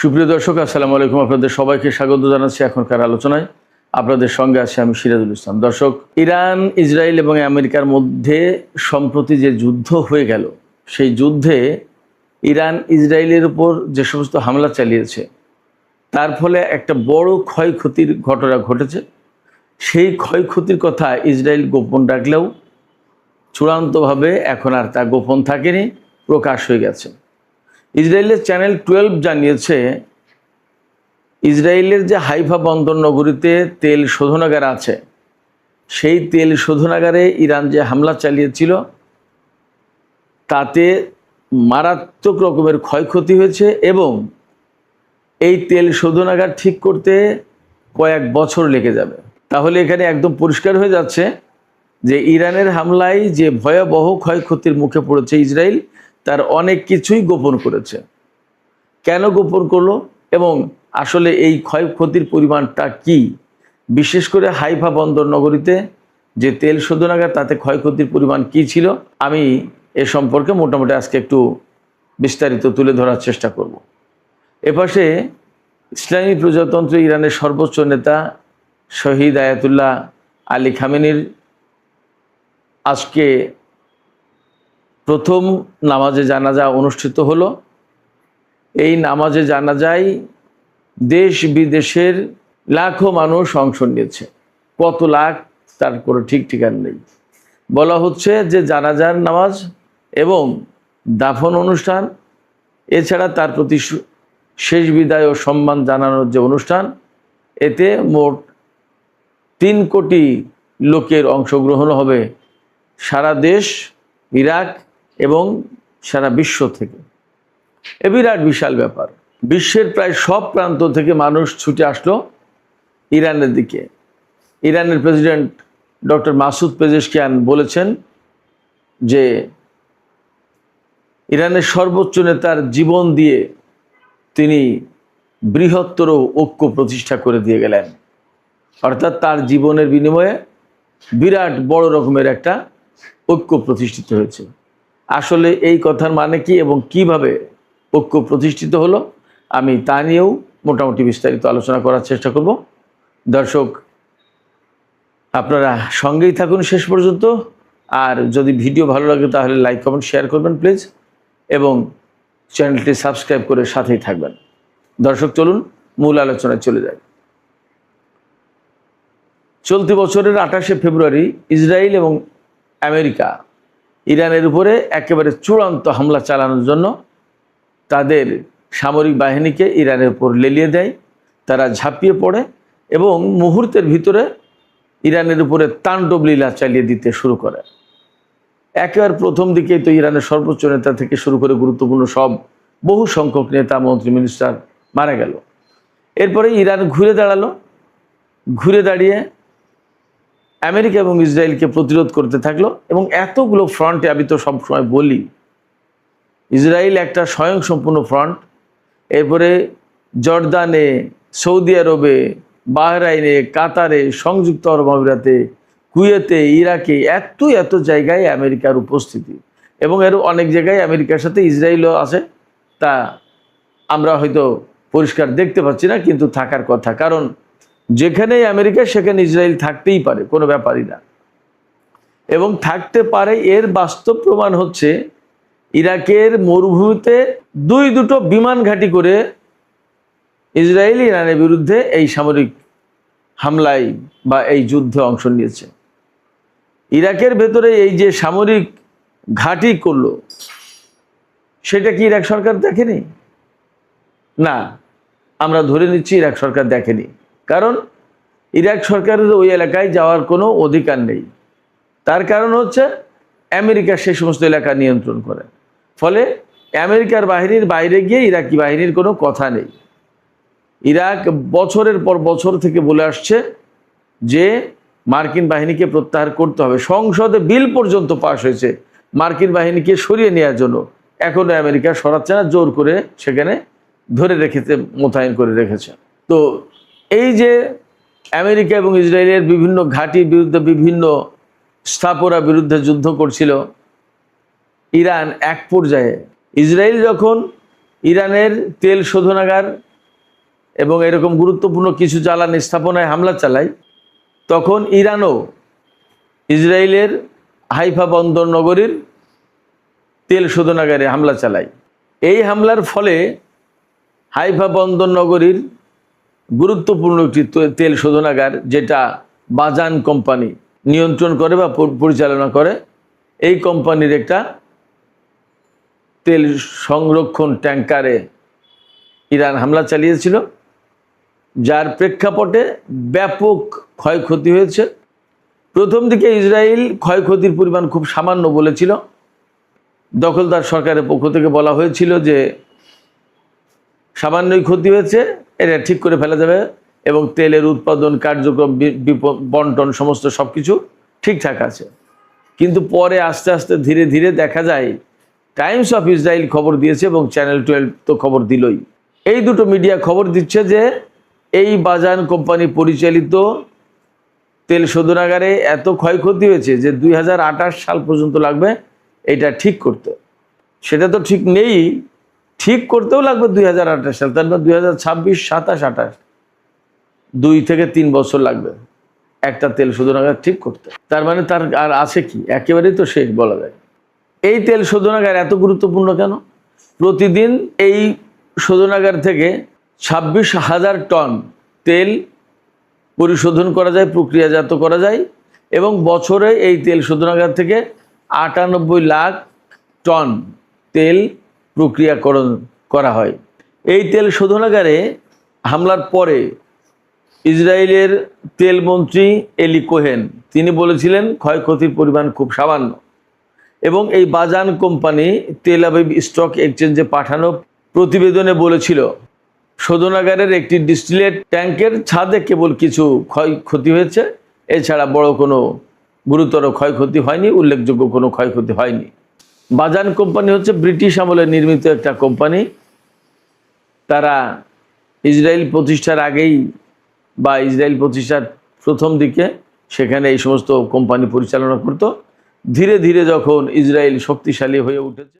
সুপ্রিয় দর্শক, আসসালামু আলাইকুম। আপনাদের সবাইকে স্বাগত জানাচ্ছি এখনকার আলোচনায়। আপনাদের সঙ্গে আছি আমি সিরাজুল ইসলাম। দর্শক, ইরান, ইসরায়েল এবং আমেরিকার মধ্যে সম্প্রতি যে যুদ্ধ হয়ে গেল, সেই যুদ্ধে ইরান ইসরায়েলের উপর যে সমস্ত হামলা চালিয়েছে, তার ফলে একটা বড় ক্ষয়ক্ষতির ঘটনা ঘটেছে। সেই ক্ষয়ক্ষতির কথা ইসরায়েল গোপন রাখলেও চূড়ান্তভাবে এখন আর তা গোপন থাকেনি, প্রকাশ হয়ে গেছে। ইসরায়েলের চ্যানেল 12 জানিয়েছে, ইসরায়েলের যে হাইফা বন্দর নগরীতে তেল শোধনাগার আছে, সেই তেল শোধনাগারে ইরান যে হামলা চালিয়েছিল তাতে মারাত্মক রকমের ক্ষয়ক্ষতি হয়েছে এবং এই তেল শোধনাগার ঠিক করতে কয়েক বছর লেগে যাবে। তাহলে এখানে একদম পরিষ্কার হয়ে যাচ্ছে যে ইরানের হামলায় যে ভয়াবহ ক্ষয়ক্ষতির মুখে পড়েছে ইসরায়েল, তার অনেক কিছুই গোপন করেছে। কেন গোপন করলো এবং আসলে এই ক্ষয়ক্ষতির পরিমাণটা কি, বিশেষ করে হাইফা বন্দর নগরীতে যে তেল শোধনাগার, তাতে ক্ষয়ক্ষতির পরিমাণ কি ছিল, আমি এ সম্পর্কে মোটামুটি আজকে একটু বিস্তারিত তুলে ধরার চেষ্টা করব। এপাশে ইসলামী প্রজাতন্ত্র ইরানের সর্বোচ্চ নেতা শহীদ আয়াতুল্লাহ আলী খামেনির আজকে প্রথম নামাজে জানাজা অনুষ্ঠিত হলো। এই নামাজে জানাজায় দেশ বিদেশের লাখো মানুষ অংশ নিয়েছে। কত লাখ তার কোনো ঠিক ঠিকানা নেই। বলা হচ্ছে যে জানাজার নামাজ এবং দাফন অনুষ্ঠান, এছাড়া তার প্রতি শেষ বিদায় ও সম্মান জানানোর যে অনুষ্ঠান, এতে মোট 3 কোটি লোকের অংশগ্রহণ হবে সারা দেশ, ইরাক এবং সারা বিশ্ব থেকে। এ বিরাট বিশাল ব্যাপার। বিশ্বের প্রায় সব প্রান্ত থেকে মানুষ ছুটে আসলো ইরানের দিকে। ইরানের প্রেসিডেন্ট ডক্টর মাসুদ পেজেশকিয়ান বলেছেন যে ইরানের সর্বোচ্চ নেতার জীবন দিয়ে তিনি বৃহত্তর ঐক্য প্রতিষ্ঠা করে দিয়ে গেলেন। অর্থাৎ তার জীবনের বিনিময়ে বিরাট বড় রকমের একটা ঐক্য প্রতিষ্ঠিত হয়েছে। আসলে এই কথার মানে কি এবং কিভাবে ঐক্য প্রতিষ্ঠিত হলো, আমি তা নিয়েও মোটামুটি বিস্তারিত আলোচনা করার চেষ্টা করব। দর্শক, আপনারা সঙ্গেই থাকুন শেষ পর্যন্ত। আর যদি ভিডিও ভালো লাগে তাহলে লাইক, কমেন্ট, শেয়ার করবেন প্লিজ, এবং চ্যানেলটি সাবস্ক্রাইব করে সাথেই থাকবেন। দর্শক, চলুন মূল আলোচনায় চলে যাই। চলতি বছরের 28শে ফেব্রুয়ারি ইসরায়েল এবং আমেরিকা ইরানের উপরে একেবারে চূড়ান্ত হামলা চালানোর জন্য তাদের সামরিক বাহিনীকে ইরানের উপর লেলিয়ে দেয়। তারা ঝাঁপিয়ে পড়ে এবং মুহূর্তের ভিতরে ইরানের উপরে তাণ্ডব লীলা চালিয়ে দিতে শুরু করে। একেবারে প্রথম দিকেই তো ইরানের সর্বোচ্চ নেতা থেকে শুরু করে গুরুত্বপূর্ণ সব বহু সংখ্যক নেতা, মন্ত্রী, মিনিস্টার মারা গেল। এরপরে ইরান ঘুরে দাঁড়ালো। ঘুরে দাঁড়িয়ে আমেরিকা এবং ইসরায়েলকে প্রতিরোধ করতে থাকলো এবং এতগুলো ফ্রন্টে, আমি তো সবসময় বলি, ইসরায়েল একটা স্বয়ংসম্পূর্ণ ফ্রন্ট। এরপরে জর্দানে, সৌদি আরবে, বাহরাইনে, কাতারে, সংযুক্ত আরব আমিরাতে, কুয়েতে, ইরাকে, এত জায়গায় আমেরিকার উপস্থিতি, এবং এর অনেক জায়গায় আমেরিকার সাথে ইসরায়েলও আছে। তা আমরা হয়তো পরিষ্কার দেখতে পাচ্ছি না, কিন্তু থাকার কথা। কারণ যেখানেই আমেরিকা সেখানে ইসরায়েল থাকতেই পারে, কোনো ব্যাপারই না, এবং থাকতে পারে। এর বাস্তব প্রমাণ হচ্ছে ইরাকের মরুভূমিতে দুটো বিমান ঘাঁটি করে ইসরায়েল ইরানের বিরুদ্ধে এই সামরিক হামলায় বা এই যুদ্ধে অংশ নিয়েছে। ইরাকের ভেতরে এই যে সামরিক ঘাঁটি করলো, সেটা কি ইরাক সরকার দেখেনি? না, আমরা ধরে নিচ্ছি ইরাক সরকার দেখেনি। কারণ ইরাক সরকারের ওই এলাকায় যাওয়ার কোনো অধিকার নেই। তার কারণ হচ্ছে আমেরিকা সেই সমস্ত এলাকা নিয়ন্ত্রণ করে। ফলে আমেরিকার বাহিনীর বাইরে গিয়ে ইরাকি বাহিনীর কোনো কথা নেই। ইরাক বছরের পর বছর থেকে বলে আসছে যে মার্কিন বাহিনীকে প্রত্যাহার করতে হবে। সংসদে বিল পর্যন্ত পাশ হয়েছে মার্কিন বাহিনীকে সরিয়ে নেওয়ার জন্য। এখনও আমেরিকা সরাচ্ছে না, জোর করে সেখানে ধরে রেখেছে, মোতায়েন করে রেখেছে। তো এই যে আমেরিকা এবং ইসরায়েলের বিভিন্ন ঘাঁটির বিরুদ্ধে, বিভিন্ন স্থাপনার বিরুদ্ধে যুদ্ধ করছিল ইরান, এক পর্যায়ে ইসরায়েল যখন ইরানের তেল শোধনাগার এবং এরকম গুরুত্বপূর্ণ কিছু জ্বালানি স্থাপনায় হামলা চালায়, তখন ইরানও ইসরায়েলের হাইফা বন্দর নগরীর তেল শোধনাগারে হামলা চালায়। এই হামলার ফলে হাইফা বন্দর নগরীর গুরুত্বপূর্ণ একটি তেল শোধনাগার, যেটা বাজান কোম্পানি নিয়ন্ত্রণ করে বা পরিচালনা করে, এই কোম্পানির একটা তেল সংরক্ষণ ট্যাঙ্কারে ইরান হামলা চালিয়েছিল, যার প্রেক্ষাপটে ব্যাপক ক্ষয়ক্ষতি হয়েছে। প্রথম দিকে ইসরায়েল ক্ষয়ক্ষতির পরিমাণ খুব সামান্য বলেছিল। দখলদার সরকারের পক্ষ থেকে বলা হয়েছিল যে সামান্যই ক্ষতি হয়েছে, এটা ঠিক করে ফেলা যাবে এবং তেলের উৎপাদন কার্যক্রম বন্টন সমস্ত সব কিছু ঠিকঠাক আছে। কিন্তু পরে আস্তে আস্তে ধীরে ধীরে দেখা যায়, টাইমস অফ ইসরায়েল খবর দিয়েছে এবং চ্যানেল 12 তো খবর দিলই। এই দুটো মিডিয়া খবর দিচ্ছে যে এই বাজান কোম্পানি পরিচালিত তেল শোধনাগারে এত ক্ষয়ক্ষতি হয়েছে যে 2028 সাল পর্যন্ত লাগবে এটা ঠিক করতে। সেটা তো ঠিক নেই, ঠিক করতেও লাগবে 2028 সাল, তার মানে 2026, 27, 28, 2 থেকে 3 বছর লাগবে একটা তেল শোধনাগার ঠিক করতে। তার মানে তার আর আছে কি, একেবারেই তো শেষ বলা যায়। এই তেল শোধনাগার এত গুরুত্বপূর্ণ কেন? প্রতিদিন এই শোধনাগার থেকে 26,000 টন তেল পরিশোধন করা যায়, প্রক্রিয়াজাত করা যায় এবং বছরে এই তেল শোধনাগার থেকে 98 লাখ টন তেল প্রক্রিয়াকরণ করা হয়। এই তেল শোধনাগারে হামলার পরে ইসরায়েলের তেলমন্ত্রী এলি কোহেন তিনি বলেছিলেন ক্ষয়ক্ষতির পরিমাণ খুব সামান্য, এবং এই বাজান কোম্পানি তেল আবিব স্টক এক্সচেঞ্জে পাঠানো প্রতিবেদনে বলেছিল শোধনাগারের একটি ডিস্টিলেট ট্যাঙ্কের ছাদে কেবল কিছু ক্ষয়ক্ষতি হয়েছে, এছাড়া বড় কোনো গুরুতর ক্ষয়ক্ষতি হয়নি, উল্লেখযোগ্য কোনো ক্ষয়ক্ষতি হয়নি। বাজান কোম্পানি হচ্ছে ব্রিটিশ আমলে নির্মিত একটা কোম্পানি। তারা ইসরায়েল প্রতিষ্ঠার আগেই বা ইসরায়েল প্রতিষ্ঠার প্রথম দিকে সেখানে এই সমস্ত কোম্পানি পরিচালনা করত। ধীরে ধীরে যখন ইসরায়েল শক্তিশালী হয়ে উঠেছে